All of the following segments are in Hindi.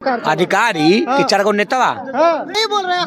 अधिकारी कि चार गो नेतावा नहीं बोल रहे हैं।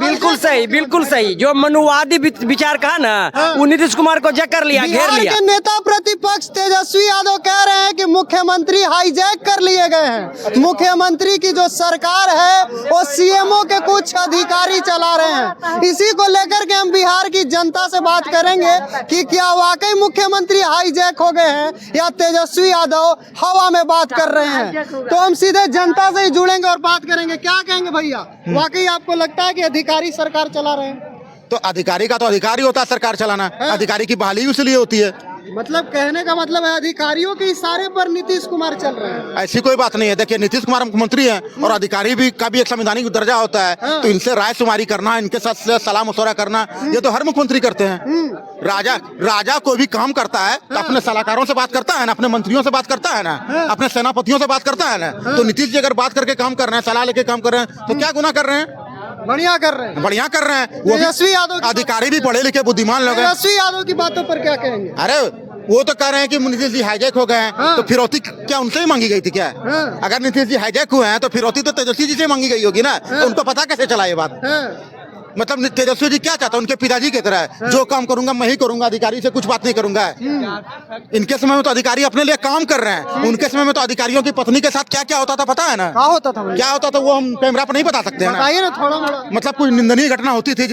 बिल्कुल सही जो मनुवादी विचार का ना वो नीतीश कुमार को जकर लिया, घेर बिहार लिया। के नेता प्रतिपक्ष तेजस्वी यादव कह रहे हैं कि मुख्यमंत्री हाईजैक कर लिए गए हैं। मुख्यमंत्री की जो सरकार है वो सीएमओ के कुछ अधिकारी चला रहे हैं। इसी को लेकर के हम बिहार की जनता से बात करेंगे कि क्या वाकई मुख्यमंत्री हाईजैक हो गए हैं या तेजस्वी यादव हवा में बात कर रहे हैं। तो हम सीधे जनता से ही जुड़ेंगे और बात करेंगे। क्या कहेंगे भैया, वाकई आपको लगता है कि अधिकारी सरकार चला रहे हैं? तो अधिकारी का तो अधिकारी होता है सरकार चलाना, अधिकारी की बहाली इसलिए होती है। मतलब कहने का मतलब है अधिकारियों के इशारे पर नीतीश कुमार चल रहे हैं। ऐसी कोई बात नहीं है। देखिए नीतीश कुमार मुख्यमंत्री हैं और अधिकारी भी का भी एक संवैधानिक दर्जा होता है, तो इनसे राय शुमारी करना, इनके साथ सलाह मशवरा करना, ये तो हर मुख्यमंत्री करते हैं। राजा कोई भी काम करता है तो अपने सलाहकारों से बात करता है ना, अपने मंत्रियों से बात करता है ना, अपने सेनापतियों से बात करता है ना। तो नीतीश जी अगर बात करके काम कर रहे हैं, सलाह लेके काम कर रहे हैं, तो क्या गुनाह कर रहे हैं? बढ़िया कर रहे हैं, बढ़िया कर रहे हैं। वो तेजस्वी यादव अधिकारी भी पढ़े लिखे बुद्धिमान लोग हैं। तेजस्वी यादव की बातों पर क्या कहेंगे? अरे वो तो कह रहे हैं कि नीतीश जी हाईजैक हो गए हैं, तो फिरौती क्या उनसे ही मांगी गई थी क्या? अगर नीतीश जी हाईजैक हुए हैं तो फिरौती तो तेजस्वी जी से मांगी गई होगी ना। तो उनको पता कैसे चला ये बात? मतलब तेजस्वी जी क्या चाहता है? उनके पिताजी की तरह जो काम करूंगा मैं ही करूंगा, अधिकारी से कुछ बात नहीं करूंगा। इनके समय में तो अधिकारी अपने लिए काम कर रहे हैं, उनके समय में तो अधिकारियों की पत्नी के साथ क्या क्या होता था पता है ना? क्या होता था? क्या होता था वो हम कैमरा पर नहीं बता सकते हैं बताइए ना थोड़ा मोड़ा। मतलब कोई निंदनीय घटना होती थी,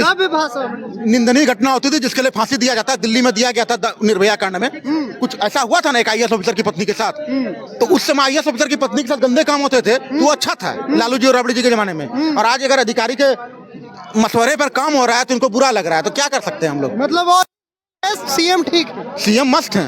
निंदनीय घटना होती थी जिसके लिए फांसी दिया जाता है। दिल्ली में दिया गया था निर्भया कांड में, कुछ ऐसा हुआ था ना एक IAS ऑफिसर की पत्नी के साथ। तो उस समय IAS ऑफिसर की पत्नी के साथ गंदे काम होते थे, तो वो अच्छा था लालू जी और राबड़ी जी के जमाने में। और आज अगर अधिकारी के मशवरे पर काम हो रहा है तो इनको बुरा लग रहा है, तो क्या कर सकते हैं हम लोग? मतलब और सीएम ठीक है, सीएम मस्त है,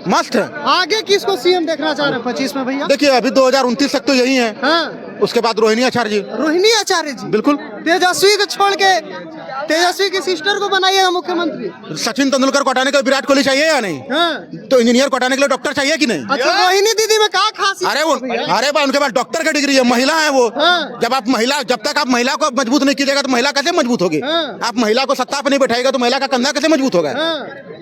मस्त है। आगे किसको सीएम देखना चाह रहे हैं 25 में भैया? देखिए अभी 2029 तक तो यही है। उसके बाद रोहिणी आचार्य जी। रोहिणी आचार्य जी बिल्कुल। तेजस्वी को छोड़ के तेजस्वी की सिस्टर को बनाइएगा मुख्यमंत्री। सचिन तेंदुलकर को हटाने के लिए विराट कोहली चाहिए या नहीं? तो इंजीनियर को हटाने के लिए डॉक्टर चाहिए कि नहीं? अच्छा रोहिणी दीदी में क्या खासियत? अरे भाई उनके पास डॉक्टर का डिग्री है, महिला है वो। जब तक आप महिला को मजबूत नहीं कीजिएगा तो महिला कैसे मजबूत होगी? आप महिला को सत्ता पर नहीं बैठाएगा तो महिला का कंधा कैसे मजबूत होगा?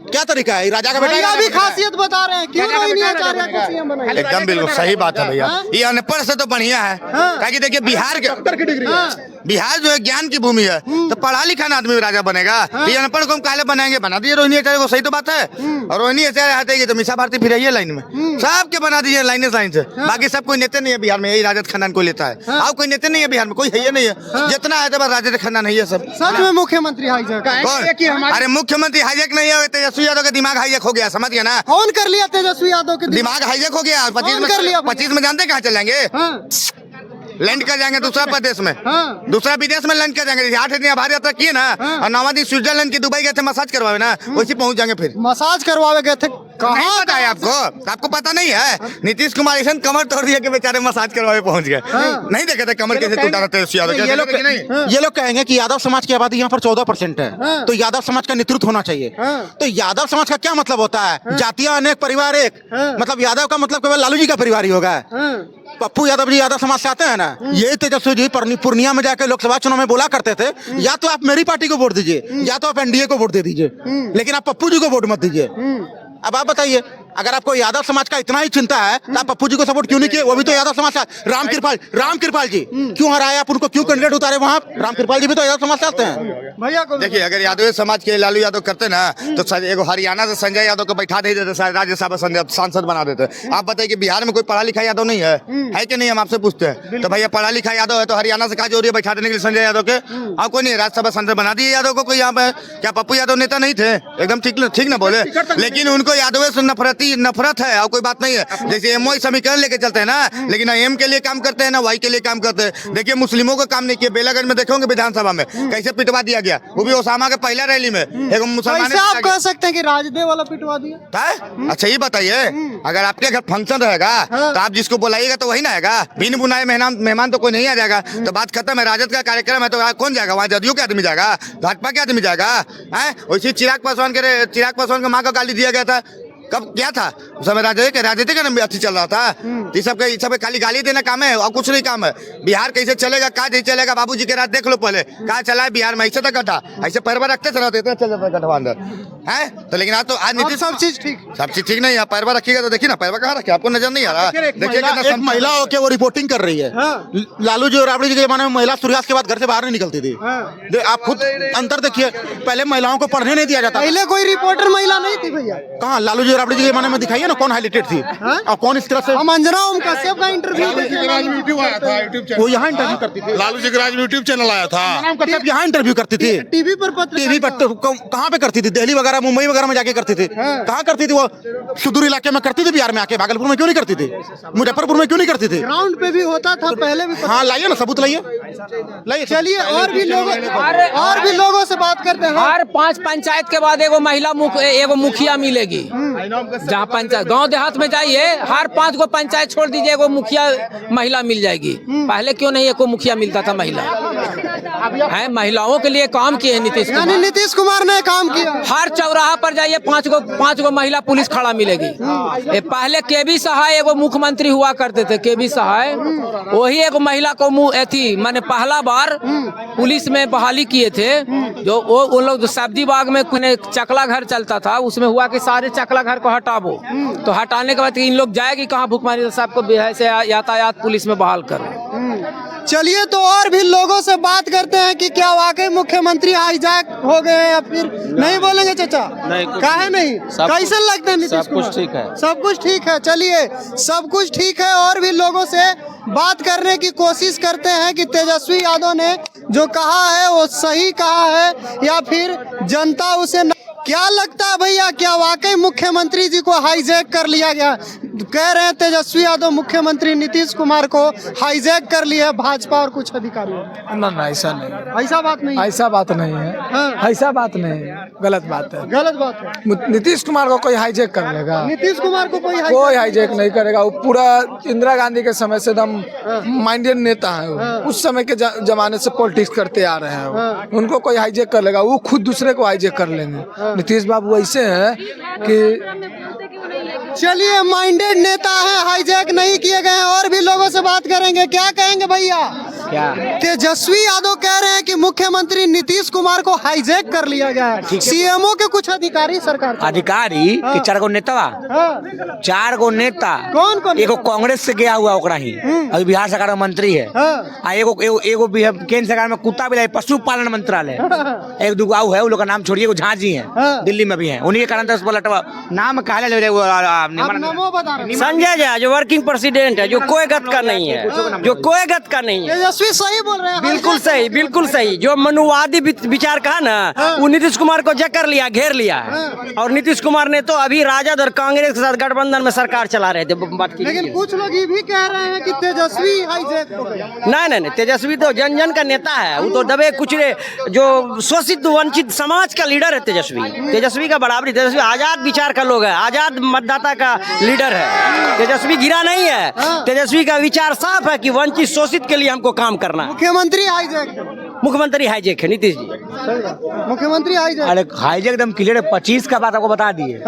क्या तरीका है? राजा का बेटा भी खासियत बता रहे हैं, क्यों रोहिणी आचार्य को सीएम बनाया? एकदम बिल्कुल सही बात है भैया। ये अनपढ़ से तो बढ़िया है, ताकि देखिए बिहार के डॉक्टर की डिग्री बिहार जो है ज्ञान की भूमि है, तो पढ़ा लिखा आदमी राजा बनेगा। ये अनपढ़ को हम काले बनाएंगे? बना दीजिए रोहिणी आचार्य को, सही तो बात है। और रोहिणी आचार्य हटेगी तो मीसा भारती फिर आइए लाइन में, सबके बना दीजिए लाइन से। बाकी सब कोई नेता नहीं है बिहार में, यही राजद खानदान को लेता है। और कोई नेता नहीं है बिहार में, कोई है नहीं है। जितना है तो बस राजद खानदान है सब। सच में मुख्यमंत्री हाईजैक? कौन? अरे मुख्यमंत्री हाईजैक नहीं है, तेजस्वी यादव का दिमाग हाईजैक हो गया, समझ गया ना? कौन कर लिया तेजस्वी यादव के दिमाग हाईजैक हो गया। 25 में जानते कहाँ चलेंगे? लैंड कर जाएंगे दूसरा प्रदेश में, दूसरा विदेश में लैंड कर जाएंगे। 8 दिन हमारी यात्रा किए ना, और 9वां दिन स्विट्जरलैंड की दुबई गए थे मसाज करवावे ना, वैसे पहुंच जाएंगे। फिर मसाज करवावे गए थे कहाँ पता है आपको? आपको पता नहीं है? नीतीश कुमार ऐसा कमर तोड़ दिया कि बेचारे मसाज करवावे पहुंच गए। नहीं देखे थे कमर कैसे टूटा रहता है? ये लोग कहेंगे कि यादव समाज की आबादी यहाँ पर 14% है, तो यादव समाज का नेतृत्व होना चाहिए। तो यादव समाज का क्या मतलब होता है? जातियां अनेक परिवार एक, मतलब यादव का मतलब केवल लालू जी का परिवार ही होगा। पप्पू यादव जी यादव समाज से आते हैं ना। ये तेजस्वी जी पूर्णिया में जाकर लोकसभा चुनाव में बोला करते थे, या तो आप मेरी पार्टी को वोट दीजिए या तो आप NDA को वोट दे दीजिए, लेकिन आप पप्पू जी को वोट मत दीजिए। अब आप बताइए, अगर आपको यादव समाज का इतना ही चिंता है तो आप पप्पू जी को सपोर्ट क्यों नहीं किए? वो भी तो यादव समाज का। राम कृपाल जी क्यों हराए आप? उनको क्यों कैंडिडेट उतारे वहाँ? राम कृपाल जी भी तो यादव समाज से आते हैं। भैया को देखिए, अगर यादव समाज के लालू यादव करते ना, तो हरियाणा से संजय यादव को बैठा दे देते, राज्यसभा सांसद बना देते। आप बताइए कि बिहार में कोई पढ़ा लिखा यादव नहीं है कि नहीं? हम आपसे पूछते हैं। तो भैया पढ़ा लिखा यादव है तो हरियाणा से कहा जरूरी है बैठा देने के लिए संजय यादव के? आप कोई नहीं, राज्यसभा सांसद बना दिए यादव को। कोई यहाँ पे क्या पप्पू यादव नेता नहीं थे? एकदम ठीक ना बोले, लेकिन उनको यादव से नफरत है और कोई बात नहीं है। जैसे एमओ समीकरण लेके चलते हैं ना, लेकिन एम के लिए काम करते हैं ना वाई के लिए काम करते हैं। देखिए मुस्लिमों का काम नहीं किया। बेलागंज में देखोगे विधानसभा में कैसे पिटवा दिया गया, वो भी ओसामा के पहला रैली में एक मुसलमान। आप कह सकते हैं कि राजदेव वाला पिटवा दिया? अच्छा ये बताइए, अगर आपके घर फंक्शन रहेगा तो आप जिसको बुलाइएगा तो वही ना आएगा? बिन बुनाए मेहमान तो कोई नहीं आ जाएगा। तो बात खत्म है। राजद का कार्यक्रम है तो कौन जाएगा वहाँ? जदयू के आदमी जाएगा? भाजपा के आदमी जाएगा? वैसे चिराग पासवान के माँ को गाली दिया गया था, कब क्या था उस समय? राजनीति का नाम अच्छी चल रहा था। ये सब खाली गाली देना काम है और कुछ नहीं काम है। बिहार कैसे चलेगा, कहा नहीं चलेगा? बाबूजी के रात देख लो पहले, कहा चला है बिहार में? ऐसे तक था, ऐसे पैरवा रखते थे, रहते चल जाता गठबंधन। है तो लेकिन आज तो आज अब नीतीश सब चीज ठीक। सब चीज ठीक नहीं है। पैरवा रखिएगा तो देखिए ना, पैरवा कहाँ रखे आपको नजर नहीं आ रहा? देखिए एक महिला होके वो रिपोर्टिंग कर रही है। हाँ। लालू जी और राबड़ी जी के जमाने में महिला सूर्यास्त के बाद घर से बाहर नहीं निकलती थी। आप खुद अंतर देखिए, पहले महिलाओं को पढ़ने नहीं दिया जाता। पहले कोई रिपोर्टर महिला नहीं थी भैया। कहाँ लालू जी और राबड़ी जी के जमाने में दिखाइए ना कौन हाईलाइटेड थी और कौन इस तरह से। हम अंजना ओम कश्यप का इंटरव्यू यूट्यूब आया था, यूट्यूब चैनल। वो यहाँ इंटरव्यू करती थी। लालू जी के राज में यूट्यूब चैनल आया था। यहाँ इंटरव्यू करती थी। टीवी पर टीवी पर कहाँ पे करती थी? दिल्ली वगैरह मुंबई वगैरह में जाके करती थी। कहाँ करती थी? वो सुदूर इलाके में करती थी, बिहार में आके। भागलपुर में क्यों नहीं करती थी? मुजफ्फरपुर में क्यों नहीं करती थी? ग्राउंड पे भी होता था पहले भी। हाँ लाइए ना, सबूत लाइए। चलिए और भी लोगों से बात करते हैं। हर 5 पंचायत के बाद एगो महिला एगो मुखिया मिलेगी। जहाँ पंचायत गांव देहात में जाइए, हर 5 गो पंचायत छोड़ दीजिए, एगो मुखिया महिला मिल जाएगी। पहले क्यों नहीं एको मुखिया मिलता था? महिला है, महिलाओं के लिए काम किए हैं नीतीश यानी कुमार। नीतीश कुमार ने काम किया। हर चौराहा पर जाइए 5 गो महिला पुलिस खड़ा मिलेगी। ये पहले केबी सहाय एगो मुख्यमंत्री हुआ करते थे, केबी सहाय, वही एगो महिला को थी माने पहला बार पुलिस में बहाली किए थे। जो वो लोग जो सब्जी बाग में चकला घर चलता था, उसमें हुआ कि सारे चकला घर को हटावो। तो हटाने के बाद इन लोग जाएगी कहाँ? भुखमरी साहब को से यातायात पुलिस में बहाल करो। चलिए तो और भी लोगों से बात करते हैं कि क्या वाकई मुख्यमंत्री हाईजैक हो गए हैं या फिर नहीं बोलेंगे चाचा? काहे नहीं? कैसे लगता है नीतीश कुमार? कुछ ठीक है। सब कुछ ठीक है। चलिए सब कुछ ठीक है। और भी लोगों से बात करने की कोशिश करते हैं कि तेजस्वी यादव ने जो कहा है वो सही कहा है या फिर जनता उसे क्या लगता है भैया? क्या वाकई मुख्यमंत्री जी को हाईजैक कर लिया गया? कह रहे हैं तेजस्वी यादव मुख्यमंत्री नीतीश कुमार को हाईजैक कर लिया भाजपा और कुछ अधिकारियों। ना ऐसा नहीं, ऐसा बात नहीं। ऐसा बात नहीं है। हाँ। ऐसा बात नहीं है, गलत बात है। गलत बात है। नीतीश कुमार को कोई हाईजैक कर लेगा? नीतीश कुमार को कोई हाईजैक नहीं करेगा। वो पूरा इंदिरा गांधी के समय से एकदम माइंडेड नेता है वो। उस समय के जमाने से पॉलिटिक्स करते आ रहे हैं वो। उनको कोई हाईजैक कर लेगा? वो खुद दूसरे को हाईजैक कर लेंगे। नीतीश बाबू ऐसे हैं कि चलिए माइंडेड नेता है, हाईजैक नहीं किए गए हैं। और भी लोगों से बात करेंगे। क्या कहेंगे भैया? क्या तेजस्वी यादव कह रहे हैं कि मुख्यमंत्री नीतीश कुमार को हाईजैक कर लिया गया है। सीएमओ के कुछ अधिकारी सरकार अधिकारी के 4 गो नेता, 4 गो नेता। कौन? एगो कांग्रेस से गया हुआ ओकरा ही, अभी बिहार सरकार में मंत्री है। आ एगो केंद्र सरकार में कुत्ता बिलाई पशुपालन मंत्रालय। एक दो गाँव है, उन लोग का नाम छोड़िए, झा जी है, दिल्ली में भी है। उन्हीं के कारण नाम कहा संजय झा जो वर्किंग प्रेसिडेंट है, जो कोई गत का नहीं है, जो कोई गत का नहीं है। तेजस्वी सही बोल रहे हैं। बिल्कुल सही, बिल्कुल सही। जो मनुवादी विचार कहा ना, वो नीतीश कुमार को जकर लिया, घेर लिया है। और नीतीश कुमार ने तो अभी राजद और कांग्रेस के साथ गठबंधन में सरकार चला रहे थे। बात की, लेकिन कुछ लोग ये भी कह रहे हैं कि तेजस्वी हाईजैक हो गया। नहीं, तेजस्वी तो जन जन का नेता है। वो तो दबे कुचले जो शोषित वंचित समाज का लीडर है तेजस्वी का बराबरी। तेजस्वी आजाद विचार का लोग है, आजाद मतदाता का लीडर है। तेजस्वी गिरा नहीं है। तेजस्वी का विचार साफ है कि वंचित शोषित के लिए हमको काम करना है। मुख्यमंत्री हाईजैक है नीतीश जी। मुख्यमंत्री हाईजैक। अरे हाईजैक एकदम क्लियर है। 25 का बात आपको बता दिए।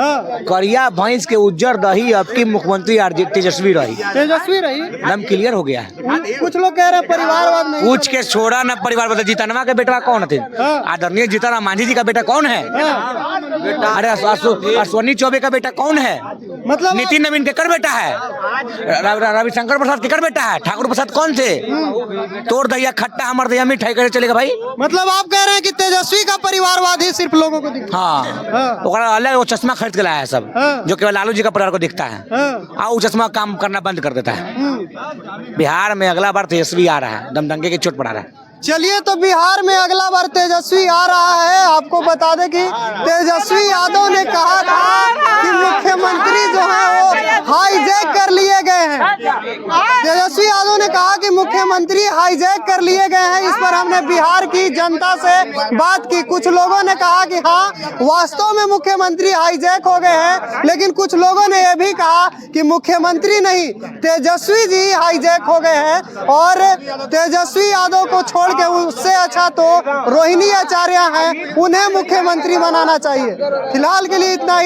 करिया भैंस के उज्जर दही अब की मुख्यमंत्री तेजस्वी रही एकदम क्लियर हो गया है। कुछ लोग कह रहे हैं परिवारवाद नहीं। पूछ के छोड़ा ना परिवार। जीतनवा के बेटा कौन थे? आदरणीय जीतन मांझी जी का बेटा कौन है? अरे अश्विनी चौबे का बेटा कौन है? मतलब नितिन नवीन केकर बेटा है? रविशंकर प्रसाद केकर बेटा है? ठाकुर प्रसाद कौन थे? तोड़ दैया खट्टा हमार दैया मिठाई करे चलेगा भाई। मतलब आप कह रहे हैं कि तेजस्वी का परिवारवाद ही सिर्फ लोगों को दिखता है। हाँ, अलग वो चश्मा खरीद के लाया है सब, जो केवल लालू जी का परिवार को दिखता है। वो चश्मा काम करना बंद कर देता है। बिहार में अगला बार तेजस्वी आ रहा है, दमदंगे की चोट पड़ा रहा है। चलिए तो बिहार में अगला बार तेजस्वी आ रहा है। आपको बता दें कि तेजस्वी यादव ने कहा था कि मुख्यमंत्री जो है वो हाईजैक कर लिए गए हैं। तेजस्वी यादव ने कहा कि मुख्यमंत्री हाईजैक कर लिए गए हैं। इस पर हमने बिहार की जनता से बात की। कुछ लोगों ने कहा कि हाँ वास्तव में मुख्यमंत्री हाईजैक हो गए हैं, लेकिन कुछ लोगों ने यह भी कहा कि मुख्यमंत्री नहीं तेजस्वी जी हाईजैक हो गए हैं। और तेजस्वी यादव को छोड़ के उससे अच्छा तो रोहिणी आचार्य हैं, उन्हें मुख्यमंत्री बनाना चाहिए। फिलहाल के लिए इतना ही।